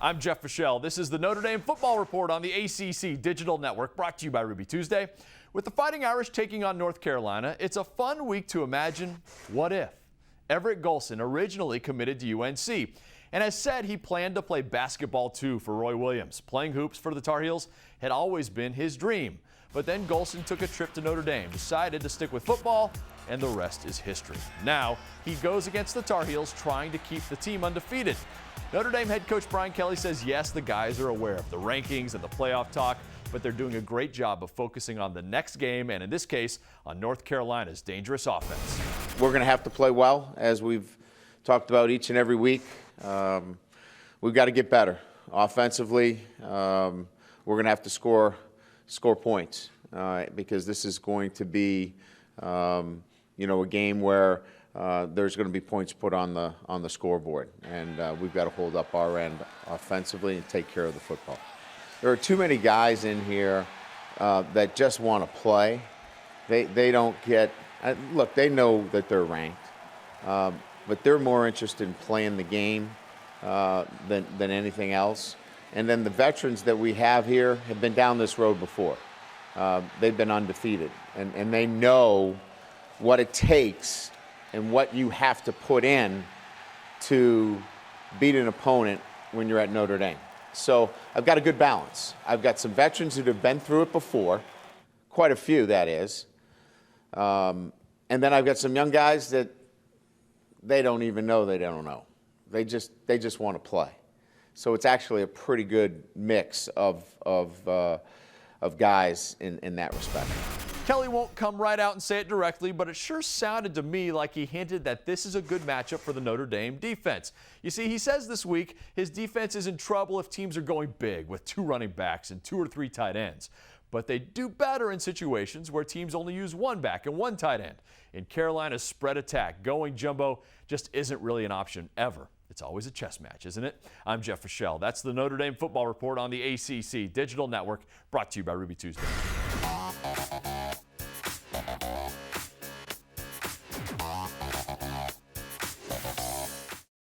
I'm Jeff Fischel. This is the Notre Dame Football Report on the ACC Digital Network, brought to you by Ruby Tuesday. With the Fighting Irish taking on North Carolina, it's a fun week to imagine what if. Everett Golson originally committed to UNC and has said he planned to play basketball too for Roy Williams. Playing hoops for the Tar Heels had always been his dream. But then Golson took a trip to Notre Dame, decided to stick with football, and the rest is history. Now he goes against the Tar Heels, trying to keep the team undefeated. Notre Dame head coach Brian Kelly says yes, the guys are aware of the rankings and the playoff talk, but they're doing a great job of focusing on the next game, and in this case, on North Carolina's dangerous offense. We're going to have to play well, as we've talked about each and every week. We've got to get better offensively. We're going to have to score points because this is going to be, a game where there's going to be points put on the scoreboard, and we've got to hold up our end offensively and take care of the football. There are too many guys in here that just want to play. They don't get look. They know that they're ranked, but they're more interested in playing the game than anything else. And then the veterans that we have here have been down this road before. They've been undefeated, and they know what it takes and what you have to put in to beat an opponent when you're at Notre Dame. So I've got a good balance. I've got some veterans that have been through it before, quite a few, that is. And then I've got some young guys that they don't even know they don't know. They just want to play. So it's actually a pretty good mix of guys in that respect. Kelly won't come right out and say it directly, but it sure sounded to me like he hinted that this is a good matchup for the Notre Dame defense. You see, he says this week his defense is in trouble if teams are going big with 2 running backs and 2 or 3 tight ends. But they do better in situations where teams only use 1 back and 1 tight end. In Carolina's spread attack, going jumbo just isn't really an option ever. It's always a chess match, isn't it? I'm Jeff Fischel. That's the Notre Dame Football Report on the ACC Digital Network, brought to you by Ruby Tuesday.